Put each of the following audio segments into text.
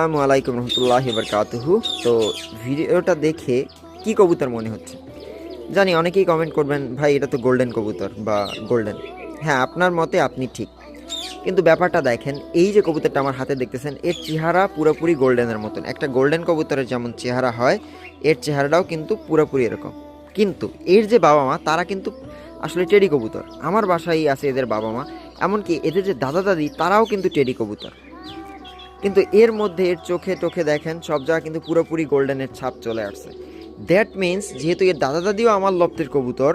আসসালামু আলাইকুম রহমতুল্লাহি ওয়া বারাকাতুহু। তো ভিডিওটা দেখে কি কবুতর মনে হচ্ছে জানি অনেকেই কমেন্ট করবেন, ভাই এটা তো গোল্ডেন কবুতর বা গোল্ডেন। হ্যাঁ, আপনার মতে আপনি ঠিক, কিন্তু ব্যাপারটা দেখেন, এই যে কবুতরটা আমার হাতে দেখতেছেন, এর চেহারা পুরোপুরি গোল্ডেনের মতন। একটা গোল্ডেন কবুতরের যেমন চেহারা হয়, এর চেহারাটাও কিন্তু পুরোপুরি এরকম। কিন্তু এর যে বাবা মা, তারা কিন্তু আসলে টেডি কবুতর। আমার বাসায় আছে এদের বাবা মা, এমনকি এদের যে দাদা দাদি, তারাও কিন্তু টেডি কবুতর। কিন্তু এর মধ্যে এর চোখে টোখে দেখেন সব জায়গা কিন্তু পুরোপুরি গোল্ডেনের ছাপ চলে আসছে। দ্যাট মিন্স যেহেতু এর দাদা দাদিও আমার লপ্তের কবুতর,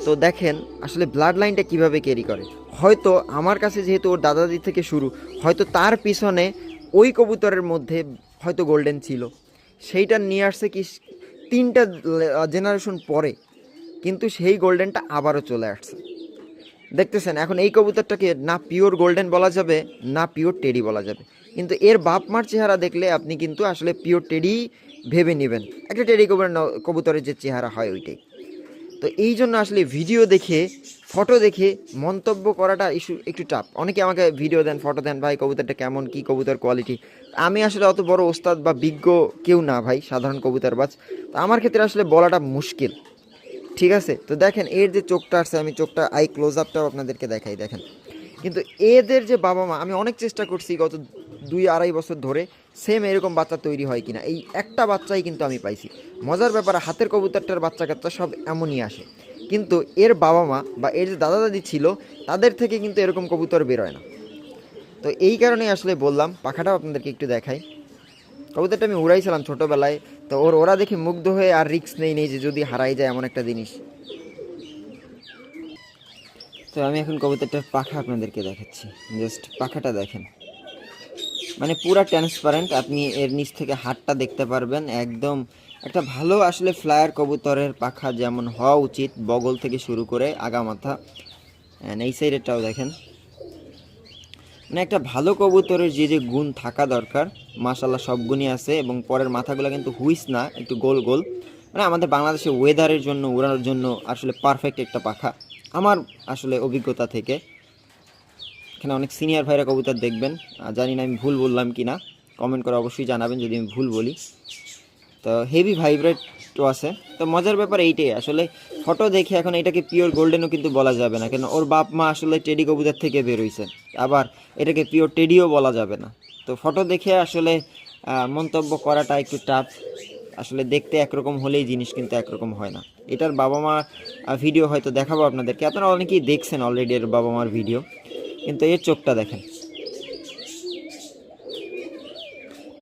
তো দেখেন আসলে ব্লাড লাইনটা কীভাবে ক্যারি করে। হয়তো আমার কাছে যেহেতু ওর দাদা দাদি থেকে শুরু, হয়তো তার পিছনে ওই কবুতরের মধ্যে হয়তো গোল্ডেন ছিল, সেইটা নিয়ে আসছে কি 3টা জেনারেশন পরে, কিন্তু সেই গোল্ডেনটা আবারও চলে আসছে। দেখতেছেন এখন এই কবুতরটাকে না পিওর গোল্ডেন বলা যাবে, না পিওর টেডি বলা যাবে, কিন্তু এর বাপ মার চেহারা দেখলে আপনি কিন্তু আসলে পিওর টেডি ভেবে নেবেন। একটা টেডি কবুতরের যে চেহারা হয় ওইটাই। তো এই জন্য আসলে ভিডিও দেখে, ফটো দেখে মন্তব্য করাটা একটু টাফ। অনেকে আমাকে ভিডিও দেন, ফটো দেন, ভাই কবুতরটা কেমন, কী কবুতর কোয়ালিটি। আমি আসলে অত বড় ওস্তাদ বা বিজ্ঞ কেউ না ভাই, সাধারণ কবুতরবাজ। তো আমার ক্ষেত্রে আসলে বলাটা মুশকিল, ঠিক আছে। তো দেখেন এর যে চোখটা আসছে, আমি চোখটা আই ক্লোজ আপটাও আপনাদেরকে দেখাই, দেখেন। কিন্তু এদের যে বাবা মা, আমি অনেক চেষ্টা করছি গত 2-2.5 বছর ধরে সেম এরকম বাচ্চা তৈরি হয় কিনা, এই একটা বাচ্চাই কিন্তু আমি পাইছি। মজার ব্যাপার, হাতের কবুতরটার বাচ্চা কাচ্চা সব এমনই আসে, কিন্তু এর বাবা মা বা এর যে দাদা দাদি ছিল, তাদের থেকে কিন্তু এরকম কবুতর বেরোয় না। তো এই কারণেই আসলে বললাম, পাখাটাও আপনাদেরকে একটু দেখাই। কবুতরটা আমি উড়াইছিলাম ছোটোবেলায়, তো ওরা দেখে মুগ্ধ হয়ে আর রিস্ক নেই যে যদি হারাই যায় এমন একটা জিনিস। তো আমি এখন কবুতরটার পাখা আপনাদেরকে দেখাচ্ছি, জাস্ট পাখাটা দেখেন, মানে পুরা ট্রান্সপারেন্ট। আপনি এর নিচ থেকে হাতটা দেখতে পারবেন একদম। একটা ভালো আসলে ফ্লায়ার কবুতরের পাখা যেমন হওয়া উচিত, বগল থেকে শুরু করে আগা মাথা, এই সাইডেরটাও দেখেন। মানে একটা ভালো কবুতরের যে যে গুণ থাকা দরকার, মাশাল্লাহ সব গুণই আছে। এবং পরের মাথাগুলো কিন্তু হুইস না, একটু গোল গোল। মানে আমাদের বাংলাদেশের ওয়েদারের জন্য, উড়ানোর জন্য আসলে পারফেক্ট একটা পাখা আমার আসলে অভিজ্ঞতা থেকে। এখানে অনেক সিনিয়র ভাইরা কবুতর দেখবেন, জানি না আমি ভুল বললাম কি না, কমেন্ট করে অবশ্যই জানাবেন যদি আমি ভুল বলি। তো হেভি ভাইব্রেটও আছে। তো মজার ব্যাপার এইটাই আসলে, ফটো দেখে এখন এটাকে পিওর গোল্ডেনও কিন্তু বলা যাবে না, কেন ওর বাপ মা আসলে টেডি কবুতর থেকে বেরোইছে। আবার এটাকে পিওর টেডিও বলা যাবে না। তো ফটো দেখে আসলে মন্তব্য করাটা একটু টাফ। আসলে দেখতে একরকম হলেই জিনিস কিন্তু একরকম হয় না। এটার বাবা মা ভিডিও হয়তো দেখাবো আপনাদেরকে, আপনারা অনেকেই দেখছেন অলরেডি এর বাবা মার ভিডিও। কিন্তু এর চোখটা দেখেন।